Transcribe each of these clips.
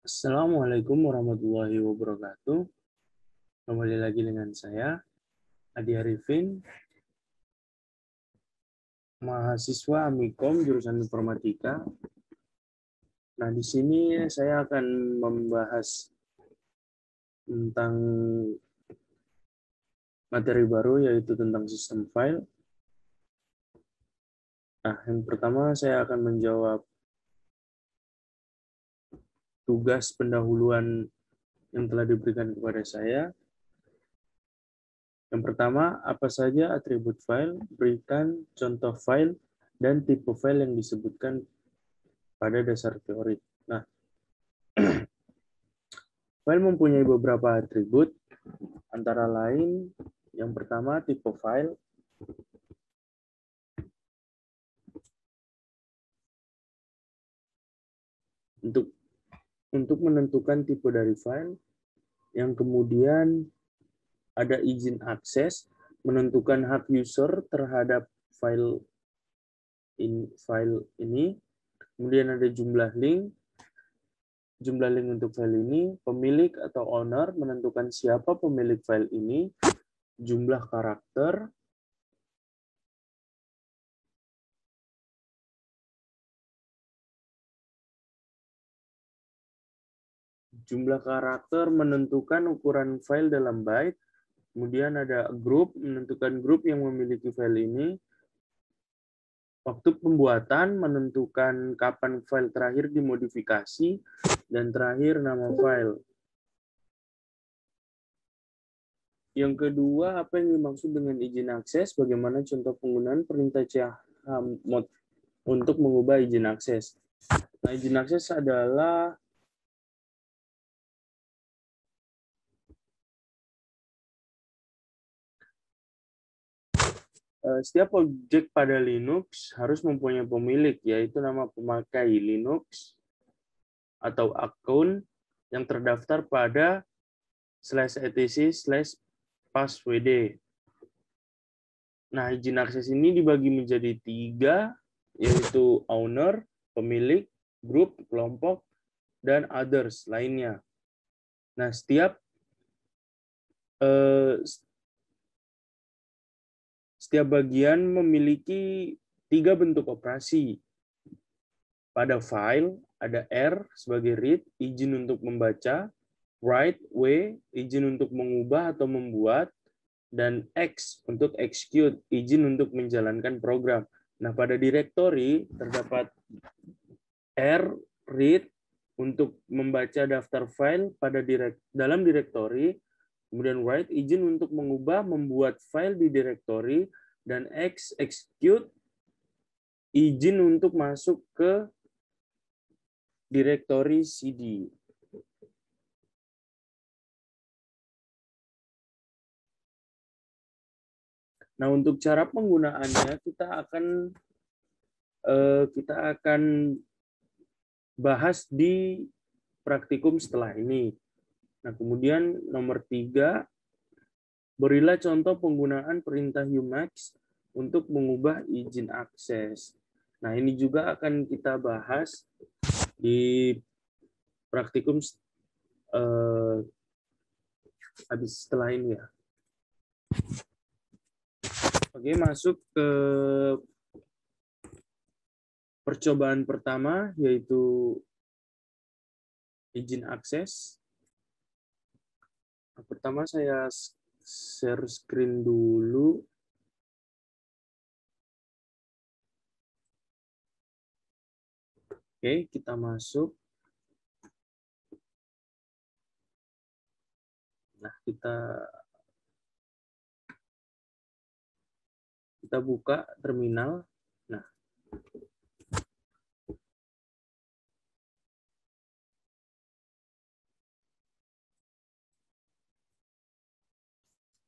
Assalamualaikum warahmatullahi wabarakatuh. Kembali lagi dengan saya, Adi Arifin, mahasiswa Amikom jurusan Informatika. Nah, di sini saya akan membahas tentang materi baru, yaitu tentang sistem file. Nah, yang pertama saya akan menjawab tugas pendahuluan yang telah diberikan kepada saya. Yang pertama, apa saja atribut file, berikan contoh file, dan tipe file yang disebutkan pada dasar teori. Nah, file mempunyai beberapa atribut, antara lain yang pertama tipe file. Untuk menentukan tipe dari file, yang kemudian ada izin akses, menentukan hak user terhadap file ini, kemudian ada jumlah link untuk file ini, pemilik atau owner menentukan siapa pemilik file ini, jumlah karakter, menentukan ukuran file dalam byte, kemudian ada grup, menentukan grup yang memiliki file ini, waktu pembuatan, menentukan kapan file terakhir dimodifikasi, dan terakhir nama file. Yang kedua, apa yang dimaksud dengan izin akses? Bagaimana contoh penggunaan perintah chmod untuk mengubah izin akses? Nah, izin akses adalah setiap objek pada Linux harus mempunyai pemilik, yaitu nama pemakai Linux atau akun yang terdaftar pada /etc/passwd. Nah, izin akses ini dibagi menjadi 3, yaitu owner, pemilik, grup, kelompok, dan others lainnya. Nah, setiap bagian memiliki 3 bentuk operasi. Pada file, ada R sebagai read, izin untuk membaca, write, W, izin untuk mengubah atau membuat, dan X untuk execute, izin untuk menjalankan program. Nah, pada directory terdapat R, read, untuk membaca daftar file dalam directory, kemudian write, izin untuk mengubah, membuat file di directory, dan X, execute, izin untuk masuk ke directory CD. Nah, untuk cara penggunaannya kita akan bahas di praktikum setelah ini. Nah, kemudian nomor 3, berilah contoh penggunaan perintah Umax untuk mengubah izin akses. Nah, ini juga akan kita bahas di praktikum habis setelah ini ya. Oke, masuk ke percobaan pertama, yaitu izin akses. Pertama saya share screen dulu. Oke, kita masuk. Nah, kita buka terminal. Nah,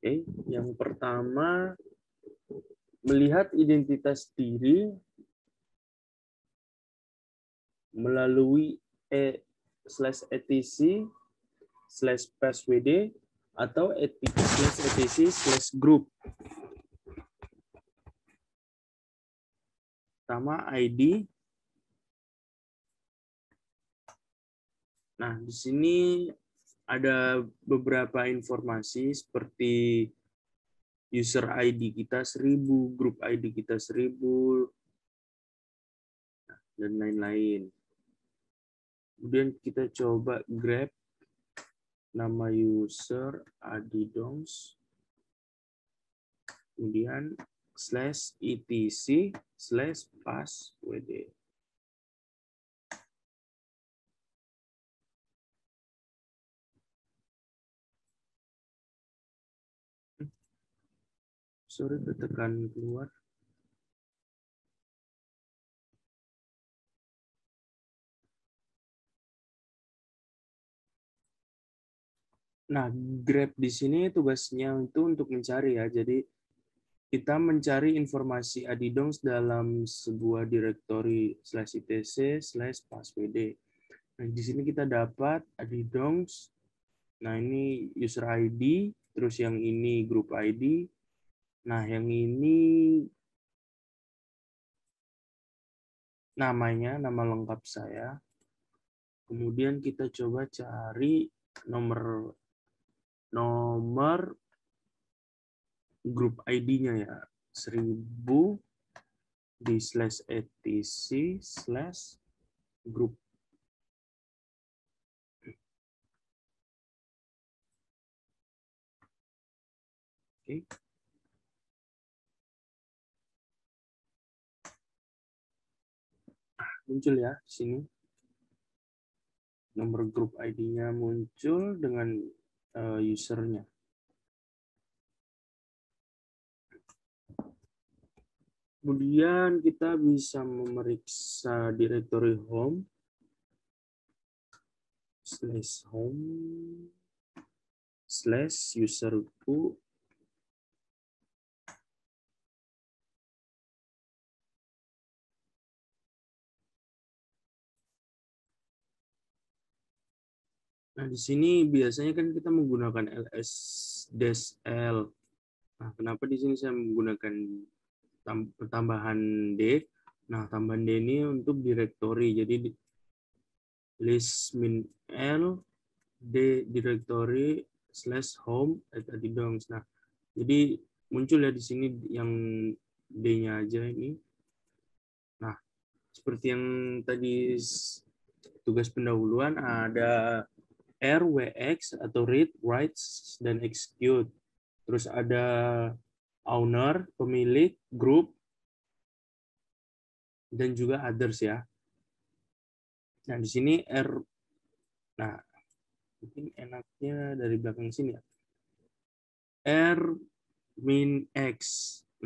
oke, yang pertama melihat identitas diri melalui /etc/passwd atau /etc/group. Pertama ID. Nah, di sini ada beberapa informasi seperti user ID kita 1000, grup ID kita 1000, dan lain-lain. Kemudian kita coba grab nama user adidongs, kemudian /etc/passwd. Sorry, ketekan keluar. Nah, grab di sini tugasnya itu untuk mencari ya. Jadi kita mencari informasi adidongs dalam sebuah direktori /etc/passwd. Nah, di sini kita dapat adidongs. Nah, ini user ID, terus yang ini grup ID. Nah, yang ini namanya, nama lengkap saya. Kemudian kita coba cari nomor grup ID-nya ya. 1000 di /etc/group. Oke. Muncul ya di sini. Nomor grup ID-nya muncul dengan usernya. Kemudian kita bisa memeriksa direktori home /home/userku. Nah, di sini biasanya kan kita menggunakan ls-l. Nah, kenapa di sini saya menggunakan tambahan D? Nah, tambahan D ini untuk direktori. Jadi list min L D directory /home@adidongs. Nah, jadi muncul ya di sini yang D-nya aja ini. Nah, seperti yang tadi tugas pendahuluan ada RWX atau read, write, dan execute. Terus ada owner, pemilik, group, dan juga others ya. Nah, di sini nah, mungkin enaknya dari belakang sini ya. R-X.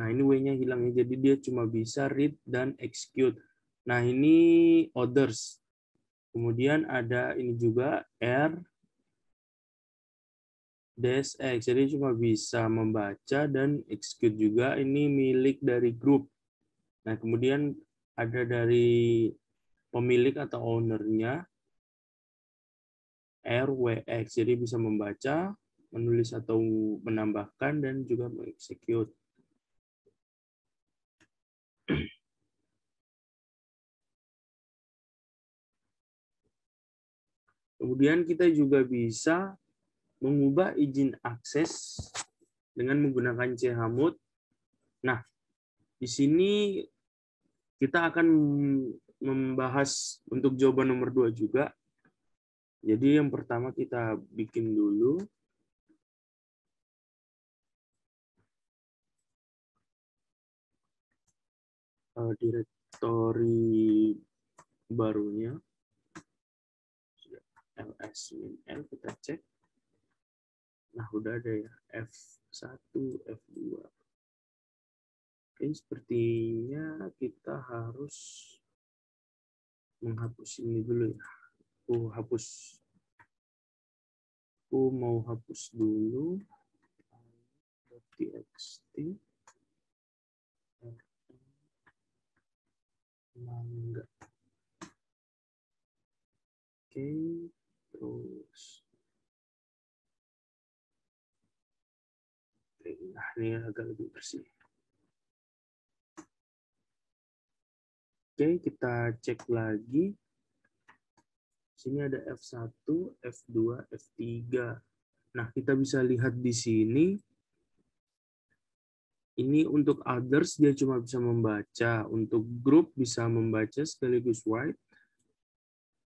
Nah, ini W-nya hilang ya, jadi dia cuma bisa read dan execute. Nah, ini others. Kemudian ada ini juga R-X, jadi cuma bisa membaca dan execute juga. Ini milik dari grup. Nah, kemudian ada dari pemilik atau ownernya RWX, jadi bisa membaca, menulis atau menambahkan, dan juga mengexecute. Kemudian kita juga bisa mengubah izin akses dengan menggunakan chmod. Nah, di sini kita akan membahas untuk jawaban nomor 2 juga. Jadi yang pertama kita bikin dulu direktori barunya. ls-l kita cek. Nah, udah ada ya, F1, F2. Oke, sepertinya kita harus menghapus ini dulu ya. Aku mau hapus dulu. .txt. Mangga. Oke, terus. Nah, ini agak lebih bersih. Oke, kita cek lagi. Sini ada F1, F2, F3. Nah, kita bisa lihat di sini, ini untuk others dia cuma bisa membaca, untuk group bisa membaca sekaligus write.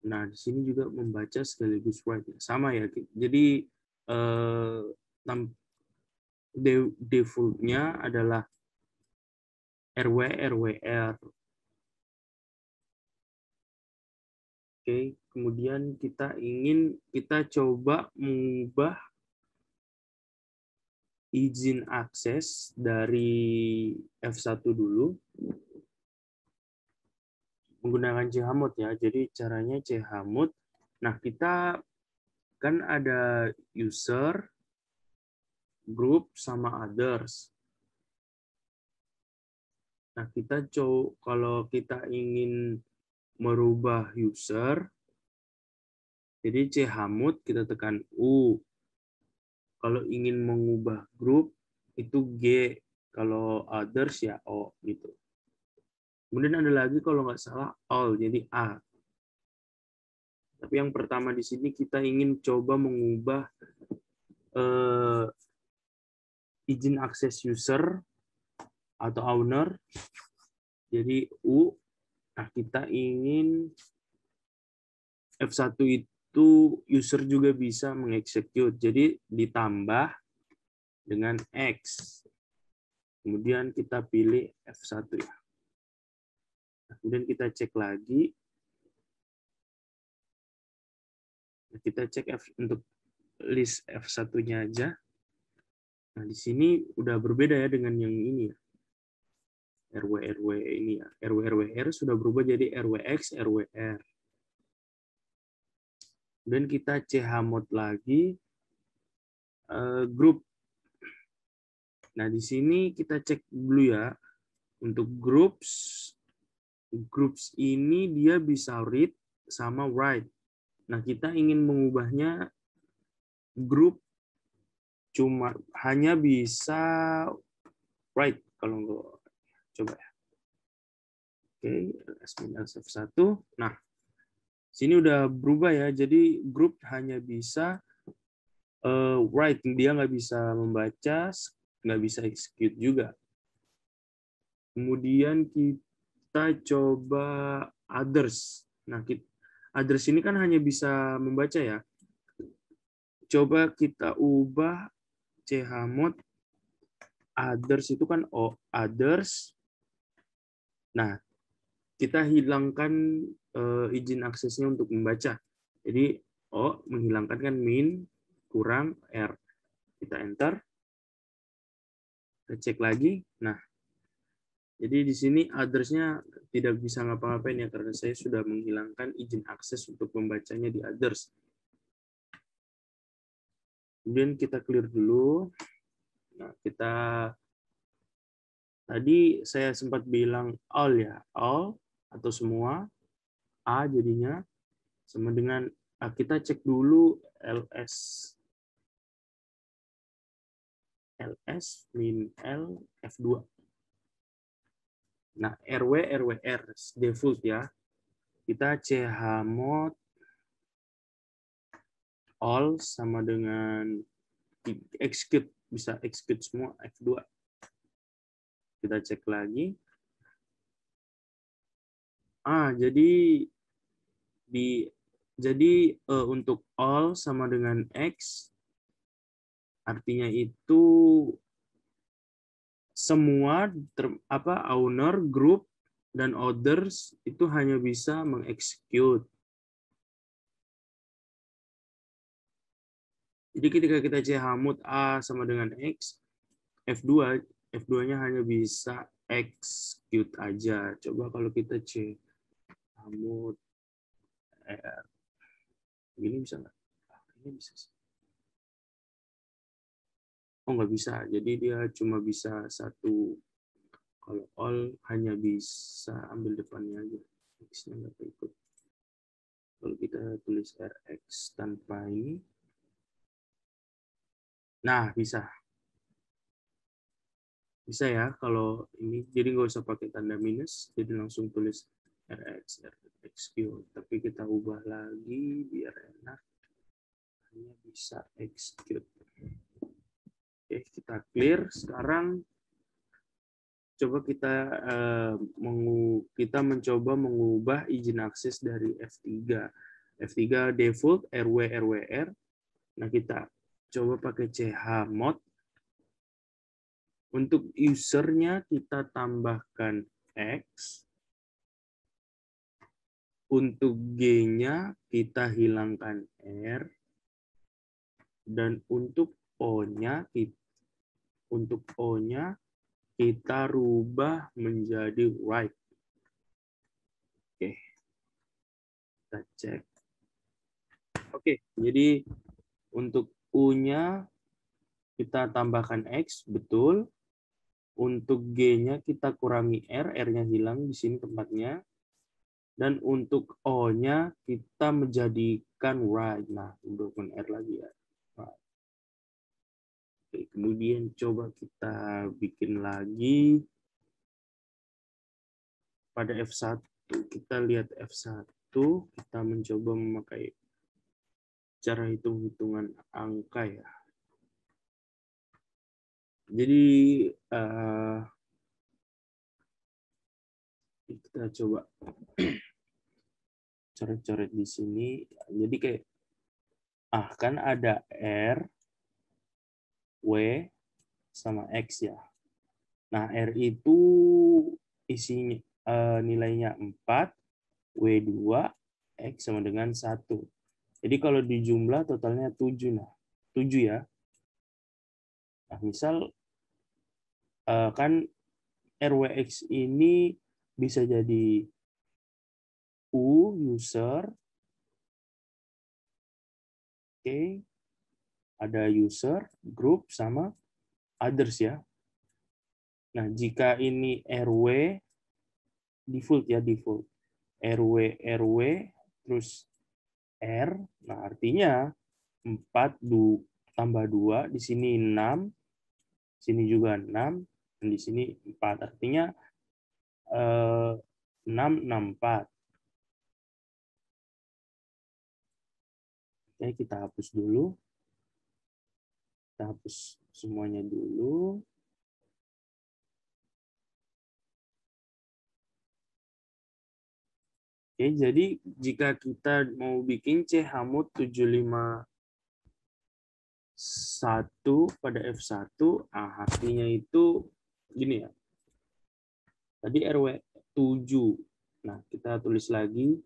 Nah, di sini juga membaca sekaligus write. Sama ya. Jadi default-nya adalah RW, RWR. Oke, kemudian kita coba mengubah izin akses dari F1 dulu menggunakan chmod ya. Jadi caranya chmod. Nah, kita kan ada user, group, sama others. Nah, kalau kita ingin merubah user, jadi chmod kita tekan U. Kalau ingin mengubah grup itu G, kalau others ya O gitu. Kemudian ada lagi kalau nggak salah all, jadi A. Tapi yang pertama di sini kita ingin coba mengubah izin akses user atau owner, jadi U. Nah, kita ingin F1 itu user juga bisa mengexecute, jadi ditambah dengan X. Kemudian kita pilih F1 ya. Kemudian kita cek lagi. Kita cek untuk list F1-nya aja. Nah, di sini udah berbeda ya dengan yang ini ya. RW ini ya. RWR sudah berubah jadi RWX, RWR. Dan kita chmod lagi grup. Nah, di sini kita cek dulu ya. Untuk groups ini dia bisa read sama write. Nah, kita ingin mengubahnya grup cuma hanya bisa write kalau nggak, coba ya. Oke, F1. Nah, sini udah berubah ya. Jadi grup hanya bisa write, dia nggak bisa membaca, nggak bisa execute juga. Kemudian kita coba others. Nah, others ini kan hanya bisa membaca ya. Coba kita ubah chmod others itu kan others. Nah, kita hilangkan izin aksesnya untuk membaca. Jadi O menghilangkan kan min kurang R. Kita enter. Kita cek lagi. Nah, jadi di sini others-nya tidak bisa ngapa-ngapain ya karena saya sudah menghilangkan izin akses untuk membacanya di others. Kemudian kita clear dulu. Nah, tadi saya sempat bilang all ya, all atau semua, A jadinya sama dengan kita cek dulu ls min L F2. Nah, RWR default ya. Kita chmod all sama dengan execute, bisa execute semua F2. Kita cek lagi. Jadi untuk all sama dengan X artinya itu semua owner, group, dan others itu hanya bisa mengexecute. Jadi ketika kita chmod A sama dengan X, F2-nya hanya bisa execute aja. Coba kalau kita chmod R. Ini bisa nggak? Ini bisa sih. Oh, nggak bisa. Jadi dia cuma bisa satu. Kalau all hanya bisa ambil depannya aja. X-nya nggak ikut. Kalau kita tulis RX tanpa ini. Nah, bisa. Bisa ya kalau ini. Jadi nggak usah pakai tanda minus. Jadi langsung tulis rx execute, tapi kita ubah lagi biar enak, hanya bisa execute. Oke, kita clear. Sekarang coba kita mencoba mengubah izin akses dari F3. F3 default RW. Nah, kita coba pakai chmod. Untuk usernya kita tambahkan X. Untuk G-nya kita hilangkan R. Dan untuk O-nya kita rubah menjadi write. Oke. Kita cek. Oke, jadi untuk U-nya kita tambahkan X, betul. Untuk G-nya kita kurangi R, R-nya hilang di sini tempatnya. Dan untuk O-nya kita menjadikan write. Nah, untuk R lagi ya. Oke, kemudian coba kita bikin lagi pada F1. Kita lihat F1, kita mencoba memakai cara hitung-hitungan angka ya. Jadi kita coba coret-coret di sini. Jadi kayak kan ada R, W, sama X ya. Nah, R itu isinya nilainya 4, W2, X sama dengan 1. Jadi kalau dijumlah totalnya 7. Nah, 7 ya. Nah, misal kan RWX ini bisa jadi U, user, oke, ada user, group, sama others ya. Nah, jika ini RW, default ya, default. RW, terus R, nah artinya 4 tambah 2, di sini 6, sini juga 6, dan di sini 4. Artinya 6, 6, 4. Oke, kita hapus dulu. Kita hapus semuanya dulu. Oke, jadi jika kita mau bikin chmod 751 pada F1, artinya itu gini ya. Tadi RW 7. Nah, kita tulis lagi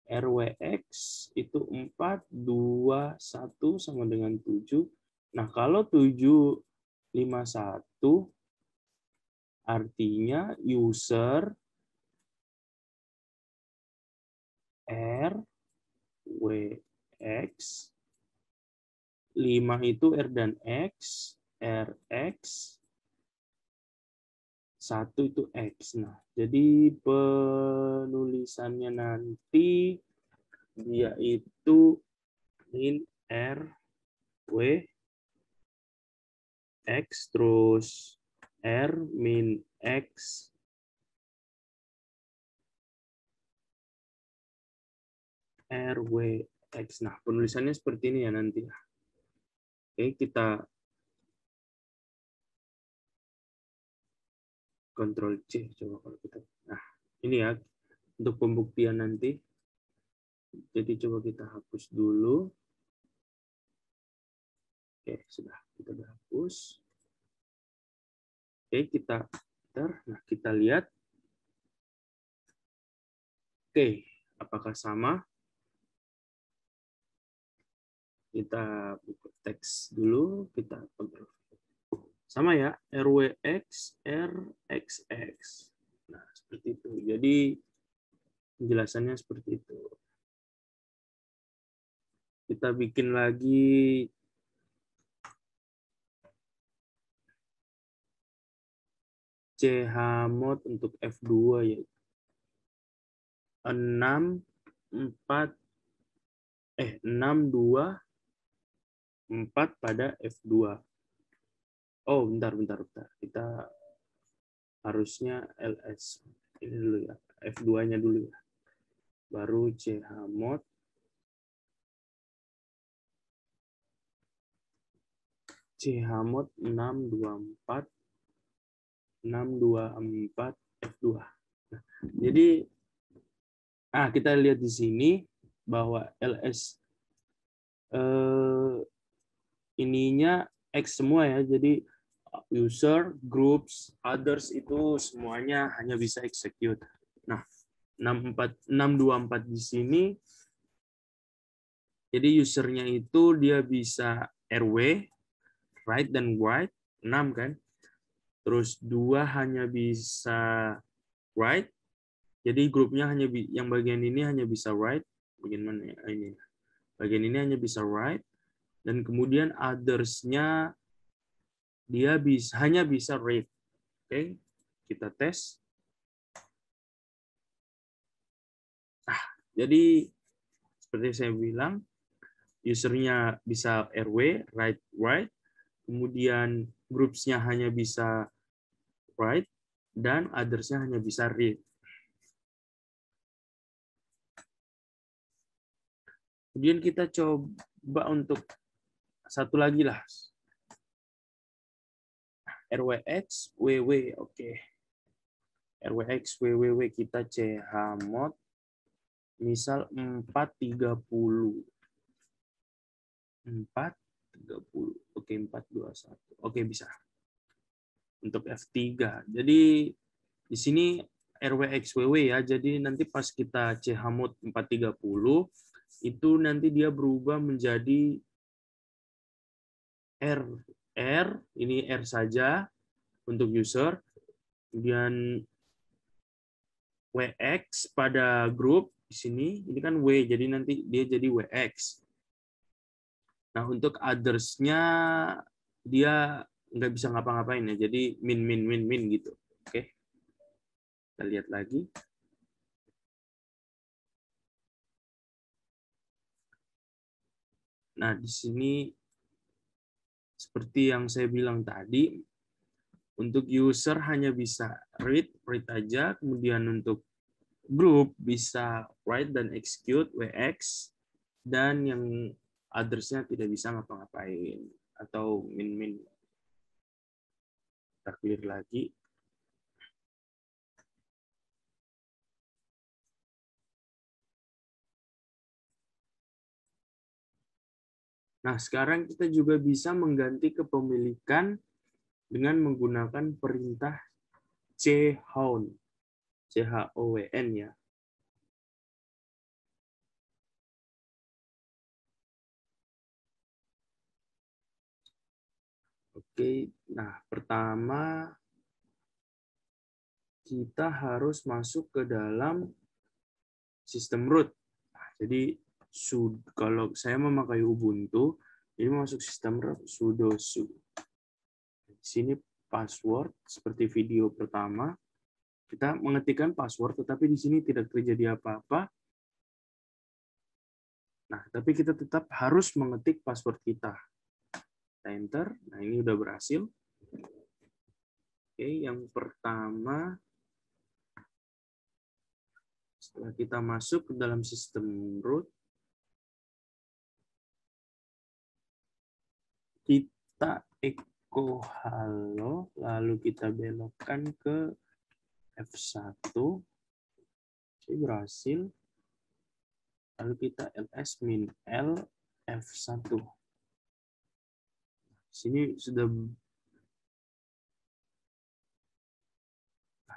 RWX itu 4, 2, 1 sama dengan 7. Nah, kalau 751 artinya user R, W, X, 5 itu R dan X, RX, 1 itu X. Nah, jadi penulisannya nanti dia itu min R, W, X, terus R min X, R, W, X. Nah, penulisannya seperti ini ya nanti. Oke, kita Ctrl C coba kalau kita. Nah, ini ya untuk pembuktian nanti. Jadi coba kita hapus dulu. Oke, sudah kita hapus. Oke, nah kita lihat. Oke, apakah sama? Kita buka teks dulu, kita kontrol. Sama ya, RWX, RXX. Nah, seperti itu. Jadi penjelasannya seperti itu. Kita bikin lagi chmod untuk F2 ya. 6, 2, 4 pada F2. Oh, bentar. Kita harusnya ls. Ini dulu ya, F2-nya dulu ya. Baru chmod chmod 624 F2. Nah, jadi kita lihat di sini bahwa ls ininya X semua ya. Jadi user, groups, others itu semuanya hanya bisa execute. Nah, 624 di sini jadi usernya itu dia bisa RW, write dan write 6 kan. Terus 2 hanya bisa write. Jadi grupnya hanya yang bagian ini hanya bisa write. Bagian mana ya? Ini. Bagian ini hanya bisa write. Dan kemudian others-nya dia hanya bisa read. Oke, kita tes. Jadi seperti saya bilang, usernya bisa RW, write, kemudian groups-nya hanya bisa write, dan others-nya hanya bisa read. Kemudian kita coba untuk satu lagi lah. RWX, WW, oke. RWX, WWW, kita chmod, misal 430. 430, oke 421, oke bisa. Untuk F3, jadi di sini RWXWW ya, jadi nanti pas kita chmod 430, itu nanti dia berubah menjadi R, ini R saja untuk user, kemudian WX pada grup di sini, ini kan W, jadi nanti dia jadi WX. Nah, untuk others-nya dia nggak bisa ngapa-ngapain ya, jadi min gitu. Oke, kita lihat lagi. Nah, di sini seperti yang saya bilang tadi, untuk user hanya bisa read aja, kemudian untuk group bisa write dan execute, WX, dan yang others-nya tidak bisa ngapa-ngapain, atau min. Kita clear lagi. Nah, sekarang kita juga bisa mengganti kepemilikan dengan menggunakan perintah chown, chown ya. Oke, nah pertama kita harus masuk ke dalam sistem root. Nah, jadi kalau saya memakai Ubuntu, ini masuk sistem root sudo su. Di sini password seperti video pertama. Kita mengetikkan password, tetapi di sini tidak terjadi apa-apa. Nah, tapi kita tetap harus mengetik password kita. Kita enter. Nah, ini udah berhasil. Oke, yang pertama, setelah kita masuk ke dalam sistem root, kita echo halo, lalu kita belokkan ke F1. Oke, berhasil. Lalu kita ls-l F1. Sini sudah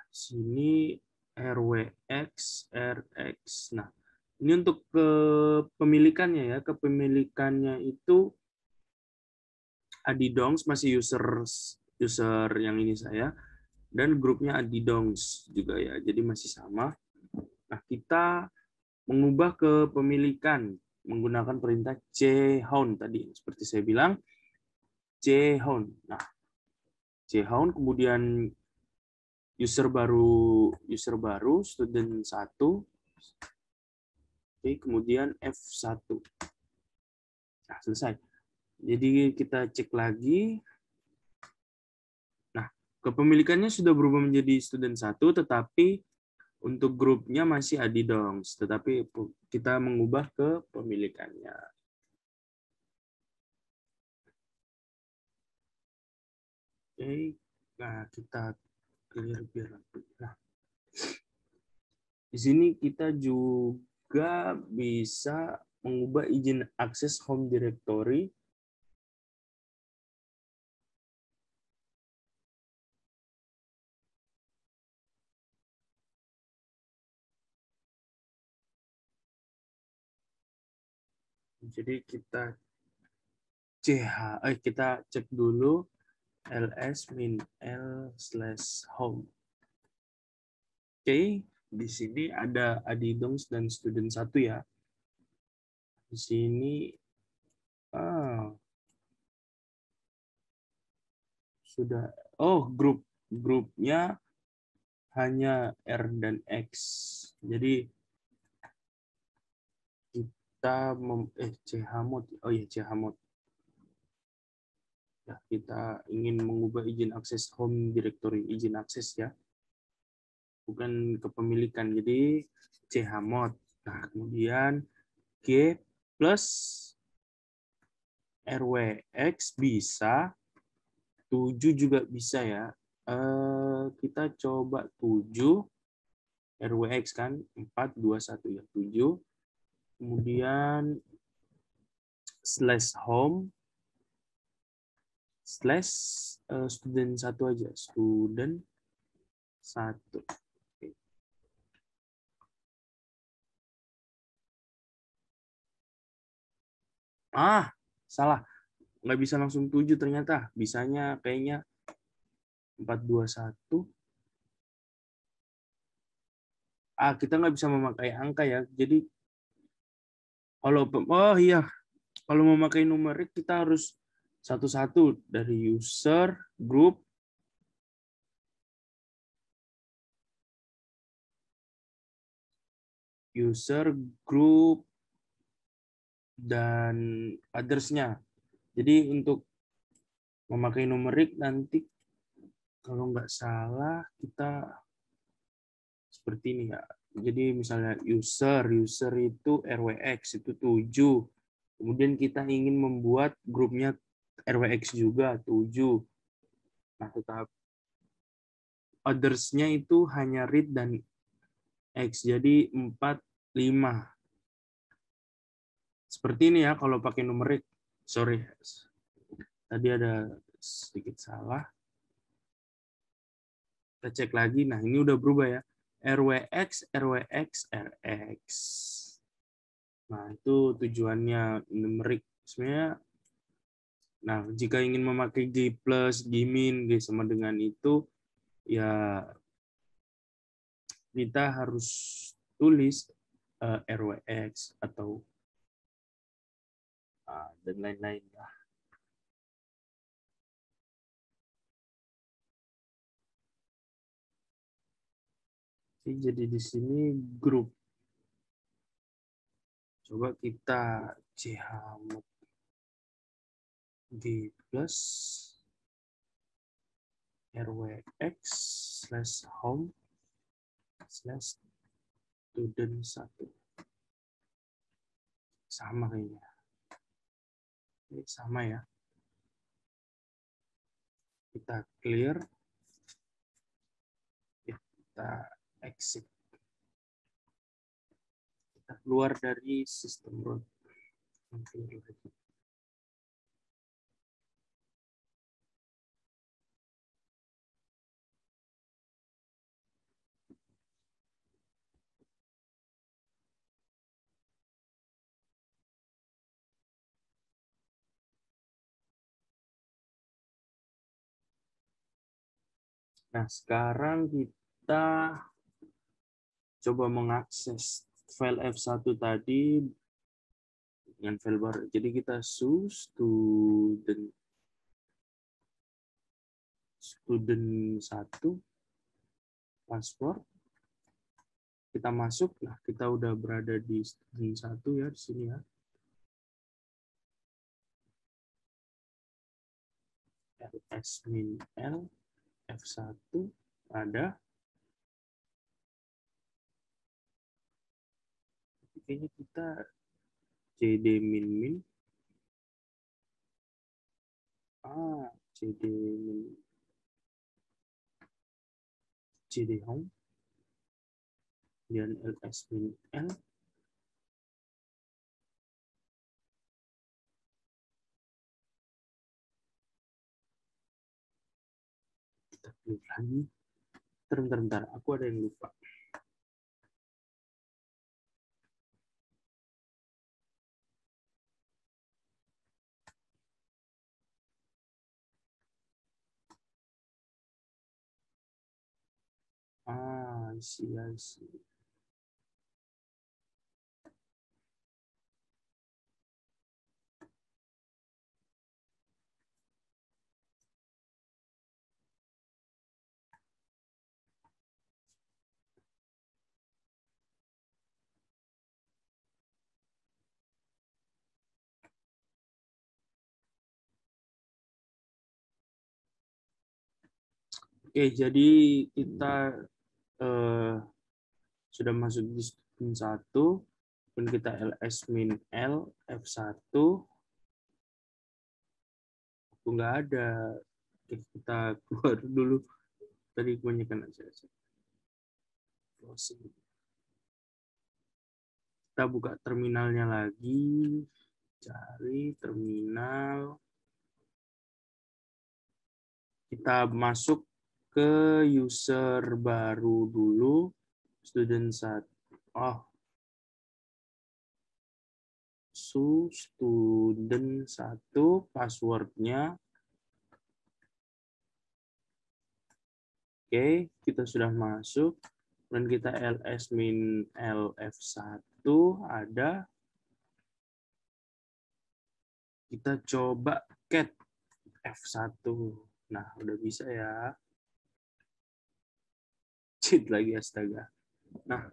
sini RWX, RX. Nah, ini untuk kepemilikannya ya. Kepemilikannya itu Adidongs masih user yang ini saya, dan grupnya Adidongs juga ya. Jadi masih sama. Nah, kita mengubah kepemilikan menggunakan perintah chown tadi. Seperti saya bilang, chown. Nah, chown kemudian user baru student 1. Oke, kemudian F1. Nah, selesai. Jadi kita cek lagi. Nah, kepemilikannya sudah berubah menjadi student 1, tetapi Untuk grupnya masih Adidongs, tetapi kita mengubah ke pemilikannya. Oke, nah kita clear biar. Nah, di sini kita juga bisa mengubah izin akses home directory. Jadi kita kita cek dulu ls-l/home. Oke, di sini ada Adidongs dan student 1 ya. Di sini sudah grupnya hanya R dan X. Jadi kita chmod. Oh ya, chmod. Ya, kita ingin mengubah izin akses home directory, izin akses ya. Bukan kepemilikan. Jadi chmod. Nah, kemudian G plus RWX bisa, 7 juga bisa ya. Kita coba 7 RWX kan 4 2 1 ya, 7. Kemudian /home / student 1 aja, student 1. Salah. Nggak bisa langsung 7 ternyata. Bisanya kayaknya 4 2 1. Kita nggak bisa memakai angka ya. Jadi kalau memakai numerik kita harus satu-satu dari user, group, dan others-nya. Jadi untuk memakai numerik nanti kalau nggak salah kita seperti ini ya. Jadi misalnya user itu RWX itu 7. Kemudian kita ingin membuat grupnya RWX juga 7. Nah, tetap others-nya itu hanya read dan X. Jadi 4 5. Seperti ini ya kalau pakai numerik. Sorry. Tadi ada sedikit salah. Kita cek lagi. Nah, ini udah berubah ya. RWX, RX. Nah, itu tujuannya numerik. Sebenarnya, nah, jika ingin memakai G+, G-min, G sama dengan itu, ya kita harus tulis RWX atau dan lain-lain. Jadi di sini grup. Coba kita chmod G plus RWX/home/student 1. Sama kayaknya. Ini sama ya. Kita clear. Kita exit. Kita keluar dari sistem root. Nah, sekarang kita coba mengakses file F1 tadi dengan file baru. Jadi kita student 1 transport. Kita masuk. Nah, kita udah berada di student 1 ya di sini ya. ls-l F1 ada. kayaknya kita CD min min. CD min CD home dan ls min l. Kita klik lagi. Bentar, aku ada yang lupa. I see. Oke, jadi kita sudah masuk di student 1, dan kita ls min l f1. Aku nggak ada. Kita keluar dulu. Tadi kebanyakan aja. Closing. Kita buka terminalnya lagi. Cari terminal. Kita masuk ke user baru dulu. Student 1. Student 1, passwordnya. Oke, kita sudah masuk. Dan kita ls min lf1 ada. Kita coba cat f1. Nah, udah bisa ya. Cheat lagi, astaga. Nah,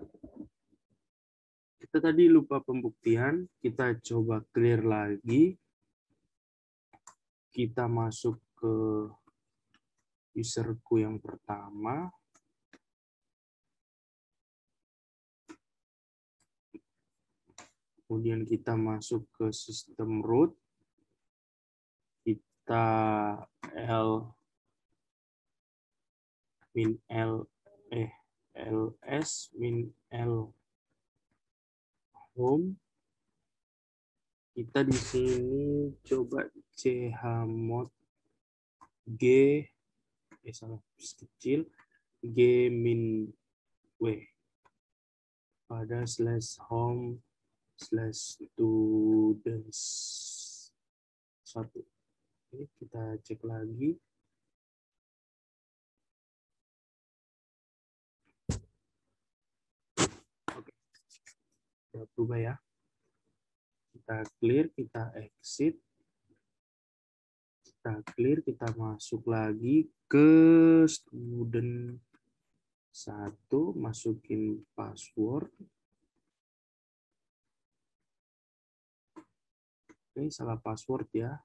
kita tadi lupa pembuktian. Kita coba clear lagi. Kita masuk ke userku yang pertama. Kemudian kita masuk ke sistem root. Kita ls min l home. Kita di sini coba chmod g salah kecil g min w pada /home /students 1. Oke, kita cek lagi. Oke, sudah berubah ya. Kita clear, kita exit. Kita clear, kita masuk lagi ke student 1, masukin password. Oke, salah password ya.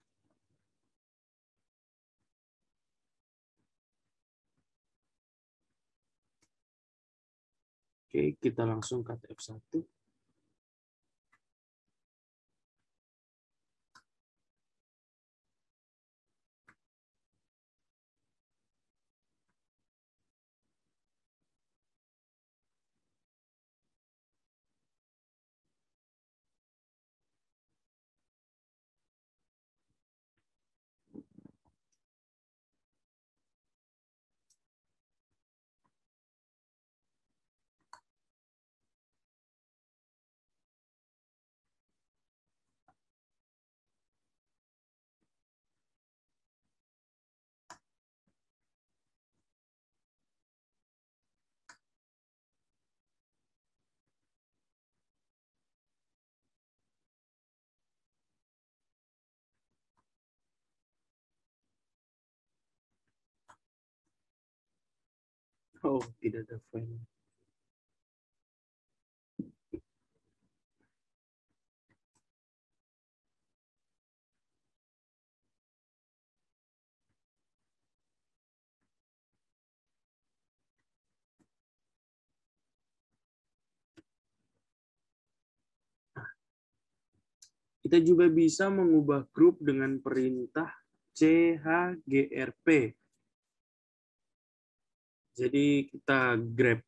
Oke, kita langsung cut F1. Oh, tidak ada file. Kita juga bisa mengubah grup dengan perintah chgrp. Jadi kita grab,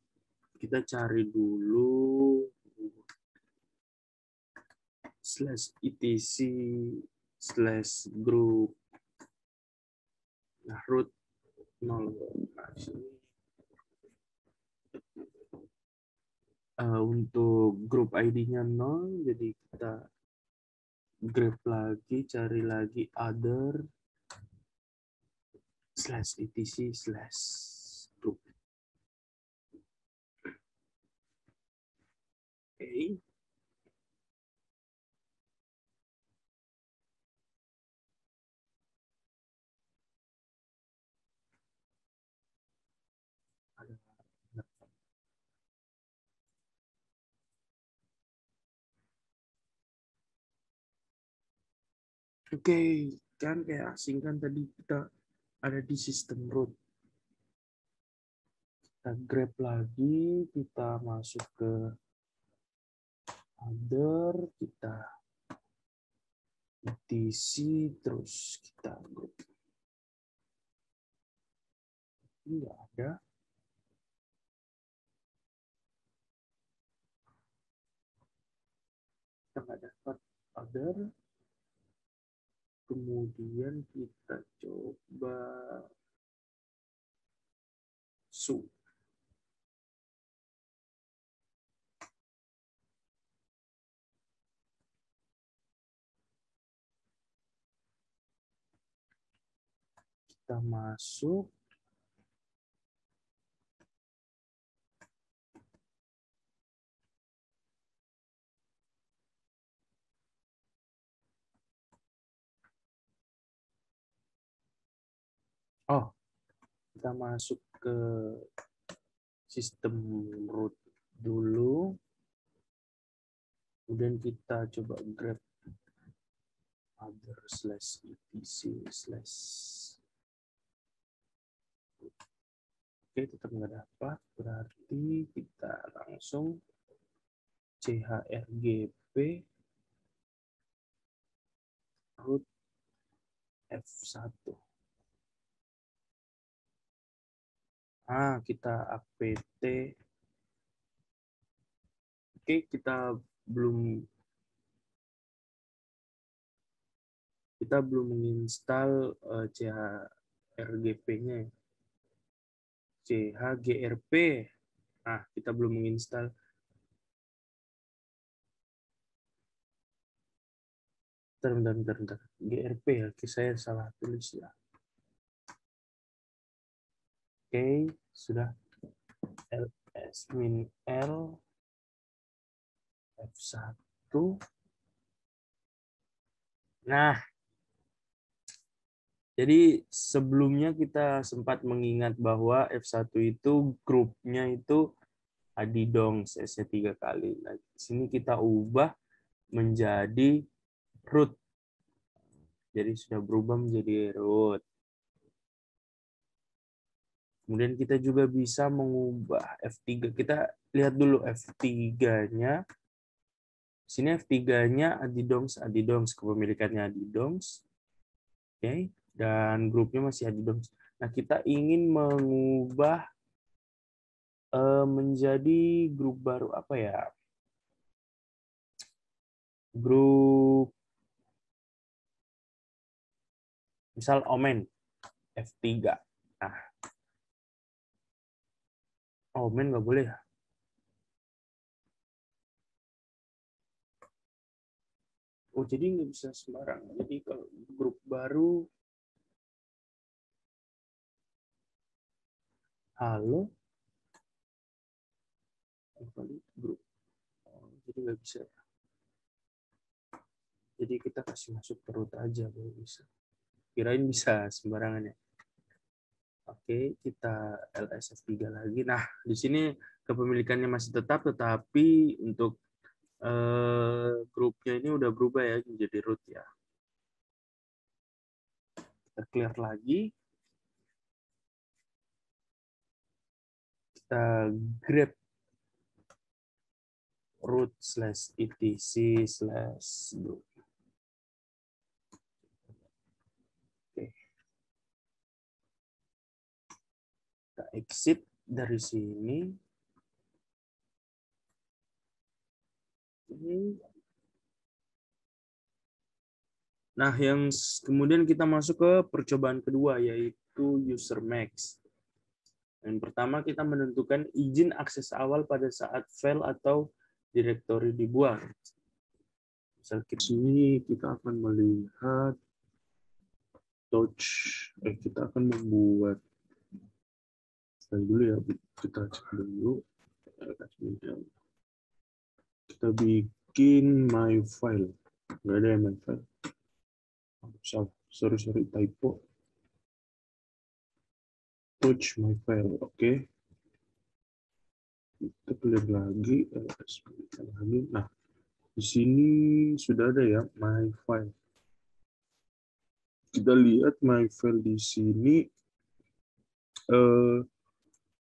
kita cari dulu /etc/group. Nah, root 0. Nah, untuk grup ID-nya 0, jadi kita grab lagi, cari lagi other /etc/group. Oke. Oke, kan kayak asing kan tadi kita ada di sistem root. Kita grab lagi, kita masuk ke other, kita etc, terus kita group. Ini nggak ada. Kita nggak dapat other. Kemudian kita coba su. Kita masuk. Oh, kita masuk ke sistem root dulu. Kemudian kita coba grab other /etc/. Oke, tetap nggak dapat. Berarti kita langsung chrgp root F1. Kita apt. Oke, kita belum menginstal chrgp-nya. chgrp. Nah, kita belum menginstal. Bentar. grp ya, saya salah tulis ya. Oke, sudah. ls-l F1. Nah, jadi sebelumnya kita sempat mengingat bahwa F1 itu grupnya itu adidongs S-nya 3 kali. Nah, di sini kita ubah menjadi root. Jadi sudah berubah menjadi root. Kemudian kita juga bisa mengubah F3. Kita lihat dulu F3-nya. Sini F3-nya adidongs, kepemilikannya adidongs. Oke, dan grupnya masih adidongs. Nah, kita ingin mengubah menjadi grup baru apa ya? Grup misal Omen F3. Nah, Omen nggak boleh ya? Oh, jadi nggak bisa sembarangan. Jadi kalau grup baru, halo, grup. Oh, jadi nggak bisa. Jadi kita kasih masuk ke root aja, baru bisa. Kirain bisa sembarangan ya. Oke, kita LSF3 lagi. Nah, di sini kepemilikannya masih tetap, tetapi untuk grupnya ini udah berubah ya menjadi root ya. Kita clear lagi. Kita grab root /etc/group. Kita exit dari sini. Nah, yang kemudian kita masuk ke percobaan kedua, yaitu user max. Yang pertama, kita menentukan izin akses awal pada saat file atau directory dibuat. Misal di sini kita akan melihat touch, kita akan membuat file dulu ya, kita cek dulu. Kita bikin my file, nggak ada my file. Sorry, typo. Touch my file, oke. Kita clear lagi, Nah, di sini sudah ada ya my file. Kita lihat my file di sini,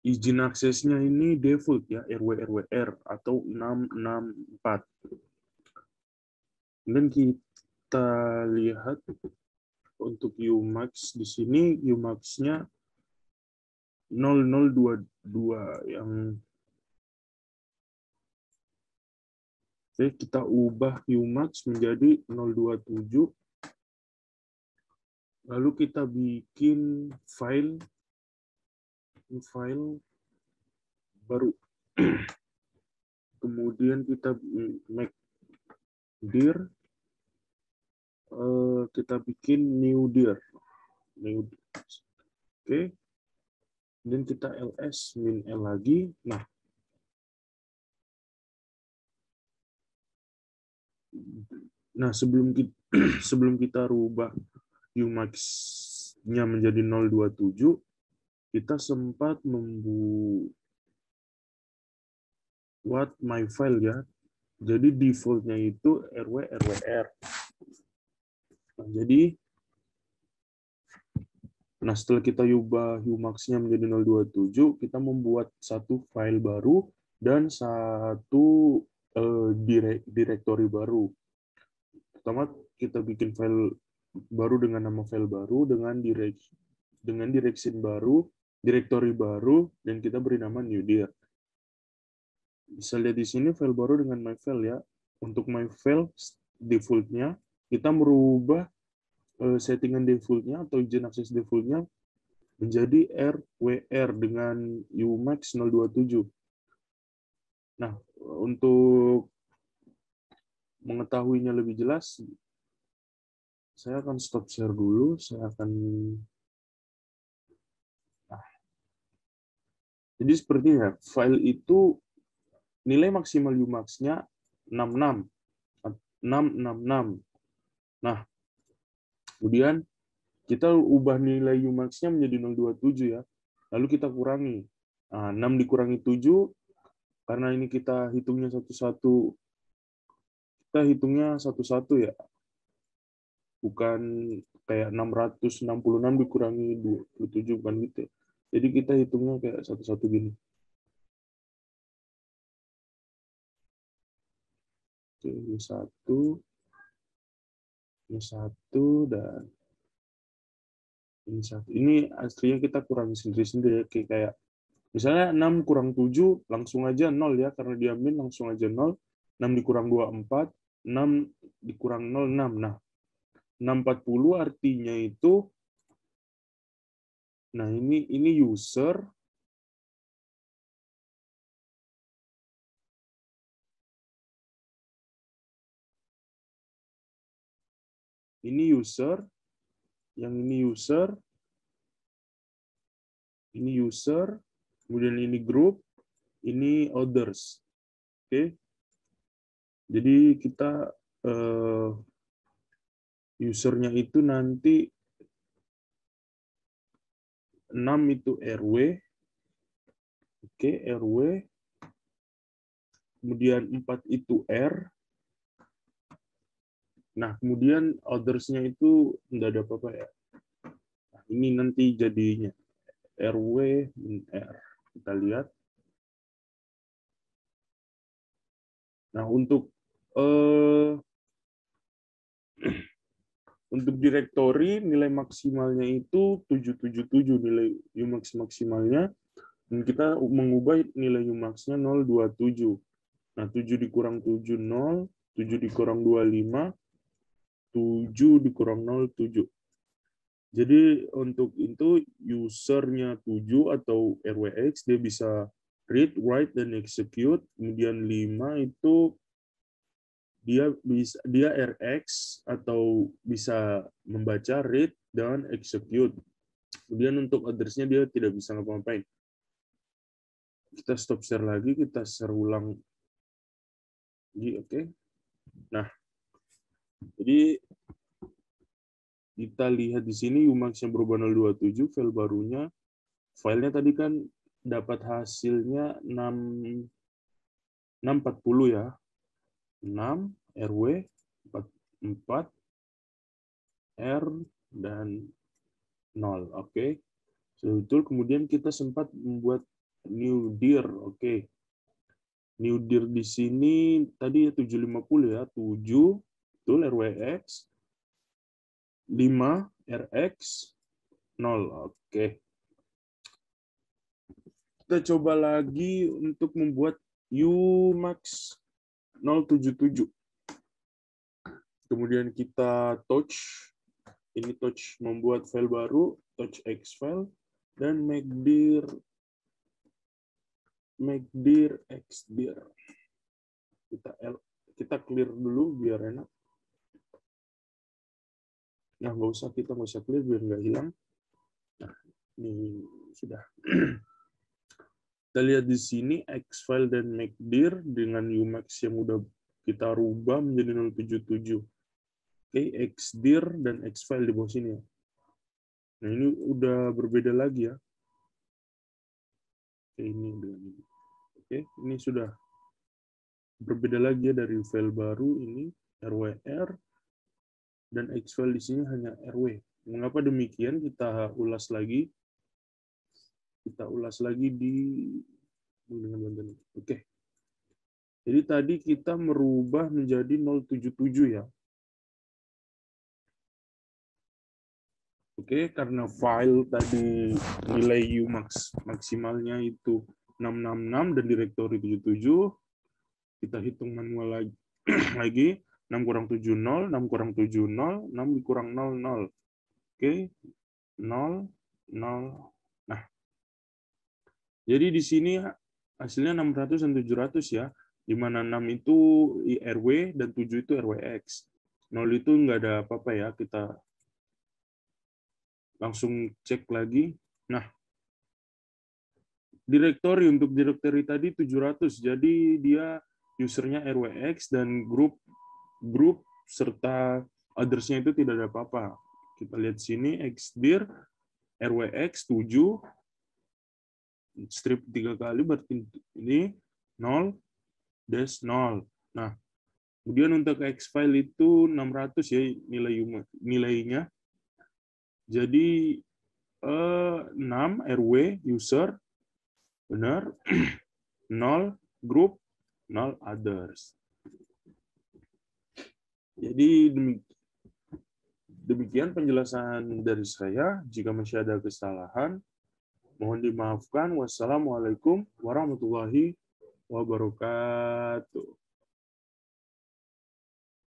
izin aksesnya ini default ya, RW/RWR atau 664. Dan kita lihat untuk Umax di sini, Umax-nya 0022 yang kita ubah Umax menjadi 027. Lalu kita bikin file baru. Kemudian kita make dir, kita bikin new dir. Oke. Dan kita ls min l lagi. Nah, sebelum kita rubah Umax-nya menjadi 027, kita sempat membuat my file ya. Jadi default-nya itu RW/RWR. Nah, setelah kita ubah Umax-nya menjadi 027, kita membuat satu file baru dan satu directory baru. Pertama, kita bikin file baru dengan nama file baru, dengan direction baru, directory baru, dan kita beri nama new dir. Bisa lihat di sini file baru dengan my file ya. Untuk my file default-nya, kita merubah settingan default-nya atau izin akses default-nya menjadi RWR dengan Umax 027. Nah, untuk mengetahuinya lebih jelas, saya akan stop share dulu. Jadi sepertinya file itu nilai maksimal Umax-nya 666. Nah, kemudian kita ubah nilai Umax-nya menjadi 027 ya. Lalu kita kurangi. Nah, 6 dikurangi 7, karena ini kita hitungnya satu-satu. Kita hitungnya satu-satu ya. Bukan kayak 666 dikurangi 27, bukan gitu ya. Jadi kita hitungnya kayak satu-satu gini. Oke, ini satu, dan ini satu. Ini aslinya kita kurangi sendiri-sendiri. Kayak misalnya 6 kurang 7, langsung aja 0 ya, karena diambil langsung aja 0. 6 dikurang 2, 4. 6 dikurang 0, 6. Nah, 640 artinya itu, nah ini user, yang ini user, kemudian ini group, ini others. Oke. Jadi kita usernya itu nanti 6 itu RW. Oke, RW. Kemudian 4 itu R. Nah, kemudian others-nya itu nggak ada apa-apa ya. Nah, ini nanti jadinya RW min R. Kita lihat. Nah, untuk Untuk directory nilai maksimalnya itu 777 nilai Umax maksimalnya, dan kita mengubah nilai Umax-nya 027. Nah, 7 dikurang 7 0, 7 dikurang 25, 7 dikurang 0 7. Jadi untuk itu usernya 7 atau RWX dia bisa read, write, dan execute. Kemudian 5 itu dia RX atau bisa membaca, read, dan execute. Kemudian untuk address-nya dia tidak bisa ngapa-ngapain. Kita stop share lagi, kita share ulang. Oke. Nah, jadi kita lihat di sini Umax yang berubah 027, file barunya. Filenya tadi kan dapat hasilnya 640 ya. 6 RW 4 R dan 0. Oke. Betul. Kemudian kita sempat membuat new dir. Oke. New dir di sini tadi 750 ya. 7 betul RWX 5 RX 0. Oke. Kita coba lagi untuk membuat Umax 077. Kemudian kita touch. Ini touch membuat file baru, touch X file, dan make dir xdir. Kita clear dulu biar enak. Nah, kita nggak usah clear biar nggak hilang. Nah, ini sudah. Kita lihat di sini X file dan make dir dengan Umax yang udah kita rubah menjadi 077. Oke, xdir dan X file di bawah sini ya. Nah, ini udah berbeda lagi ya. Oke, ini dengan ini. Oke, ini sudah berbeda lagi ya dari file baru ini rwr dan X file di sini hanya rw. Mengapa demikian? Kita ulas lagi. Kita ulas lagi dengan bantuan. Oke. Jadi tadi kita merubah menjadi 077 ya. Oke, karena file tadi nilai Umax maksimalnya itu 666 dan direktori 77, kita hitung manual lagi. lagi 6 kurang 7 0, 6 kurang 7 0, 6 dikurang 0 0. Oke. 0 0. Nah. Jadi di sini hasilnya 600 dan 700 ya. Di mana 6 itu RW dan 7 itu RWX. 0 itu nggak ada apa-apa ya, kita langsung cek lagi. Nah, direktori untuk direktori tadi 700. Jadi dia usernya RWX dan grup serta address-nya itu tidak ada apa-apa. Kita lihat sini xdir RWX 7 strip 3 kali berarti ini 0 dash 0. Nah, kemudian untuk X file itu 600 ya nilainya. Jadi 6 RW user benar 0 group 0 others. Jadi demikian penjelasan dari saya. Jika masih ada kesalahan, mohon dimaafkan. Wassalamualaikum warahmatullahi wabarakatuh.